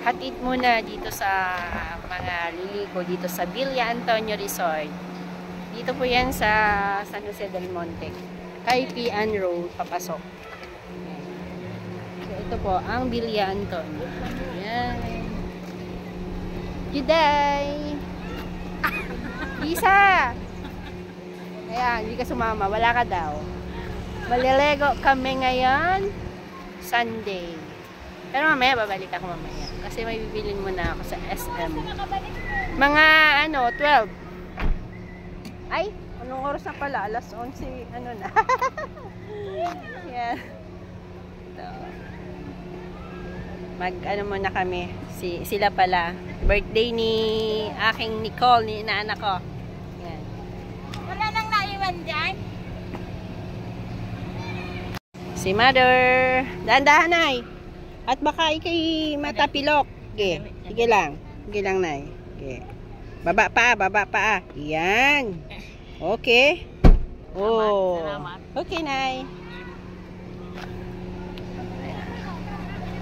hatid muna dito sa mga liligo dito sa Villa Antonio Resort. Dito po yan sa San Jose del Monte. Kaipian Road, papasok. So, ito po ang Villa Antonio. Ayan. Juday! Isa! Ayan, hindi ka sumama. Wala ka daw. Malilego kami ngayon. Sunday. Pero mamaya, babalik ako mamaya. Kasi may bibilin muna ako sa SM. Mga, 12. Ay, anong oras na pala? Alas 11, na. Yan. So, muna kami. Sila pala. Birthday ni aking Nicole, ni inaanak ko. Yan. Wala nang naiwan dyan? Si Mother. Dahan-dahan, Nay. At baka ikay matapilok. Sige lang. Sige lang, Nay. Okay. Baba pa. Yan. Okay. Oh. Salamat. Okay, Nay.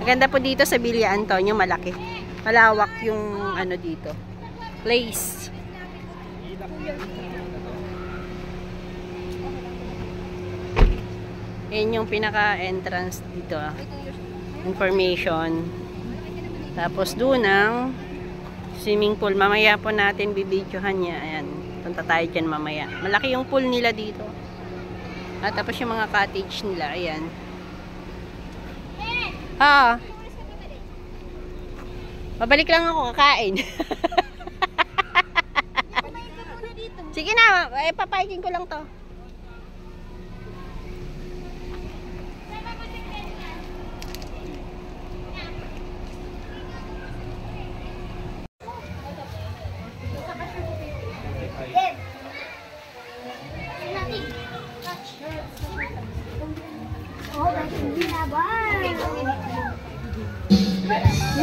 Maganda po dito sa Villa Antonio, malaki. Malawak yung dito. Place. Yan yung pinaka-entrance dito. Information. Tapos doon ang swimming pool. Mamaya po natin bibidyohan niya. Ayan. Punta tayo dyan mamaya. Malaki yung pool nila dito. At tapos yung mga cottage nila. Ayan. Babalik lang ako kakain. Sige na. Papaikin ko lang to.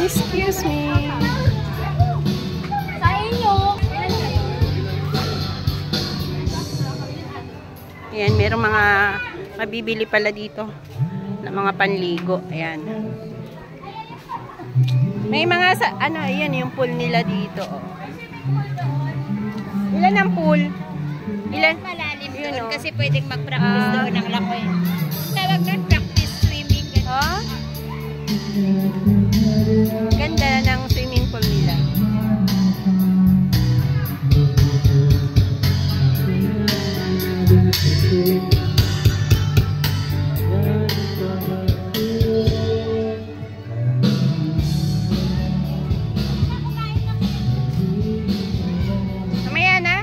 Excuse me. Sa inyo. Ayan, merong mga mabibili pala dito na mga panligo. Ayan. May mga ayan yung pool nila dito. Oh. Ilan ang pool? Ilan? Malalim Yun, doon oh. kasi pwedeng mag-practice doon ng lakoy. Tawag doon, practice swimming. Oh? Ganda ng swimming pool nila. Mamaya na.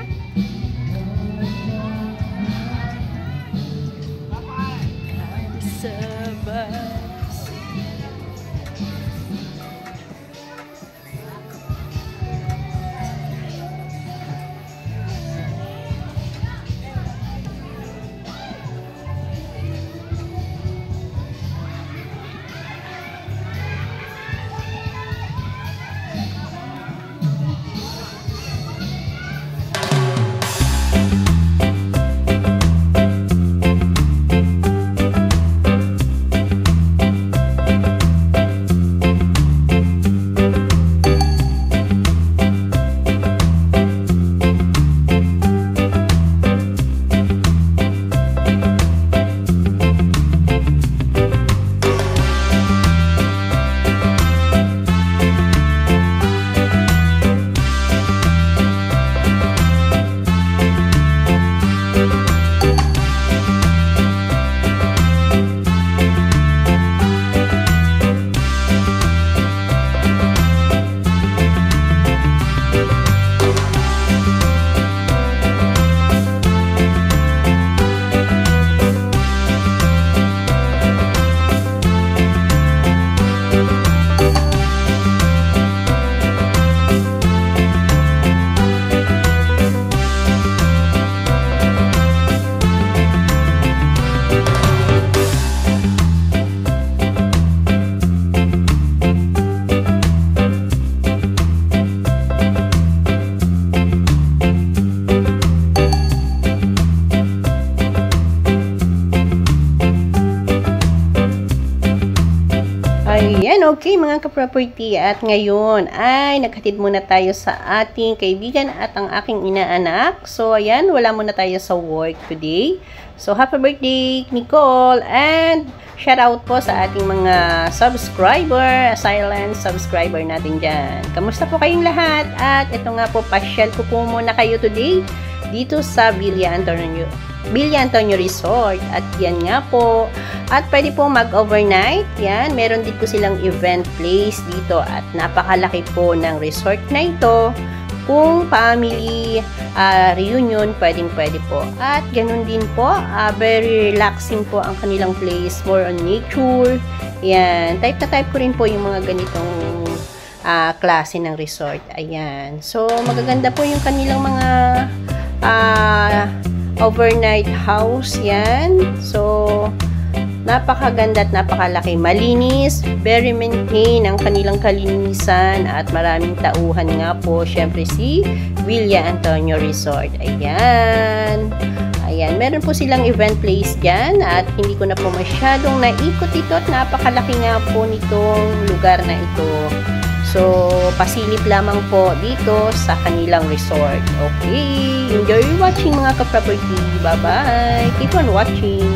Okay mga ka-property, at ngayon ay naghatid muna tayo sa ating kaibigan at ang aking inaanak. So ayan, wala muna tayo sa work today. So happy birthday Nicole, and shout out po sa ating mga subscriber, silent subscriber natin dyan. Kamusta po kayong lahat? At ito nga po, pasyal ko po muna kayo today dito sa Villa Antonio Resort. At yan nga po, at pwede po mag-overnight. Yan, meron din po silang event place dito at napakalaki po ng resort na ito. Kung family reunion, pwede po. At ganun din po, very relaxing po ang kanilang place, more on nature. Yan, type na type ko rin po yung mga ganitong klase ng resort. Ayan, so magaganda po yung kanilang mga overnight house. Yan, so napakaganda at napakalaki, malinis, very maintain ang kanilang kalinisan at maraming tauhan nga po. Syempre si Villa Antonio Resort. Ayan. Ayan, meron po silang event place dyan at hindi ko na po masyadong naikot ito at napakalaki nga po nitong lugar na ito. So, pasilip lamang po dito sa kanilang resort. Okay, enjoy watching mga ka-property. Bye-bye. Keep on watching.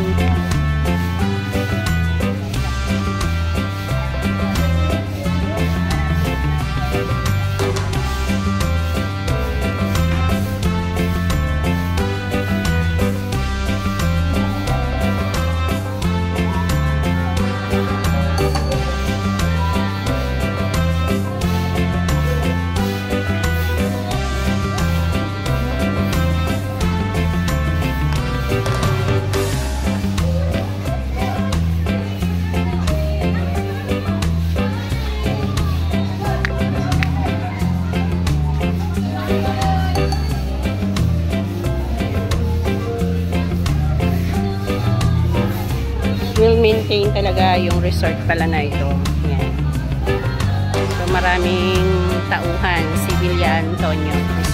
Will maintain talaga yung resort pala na ito. Yan. So maraming tauhan si Villa Antonio.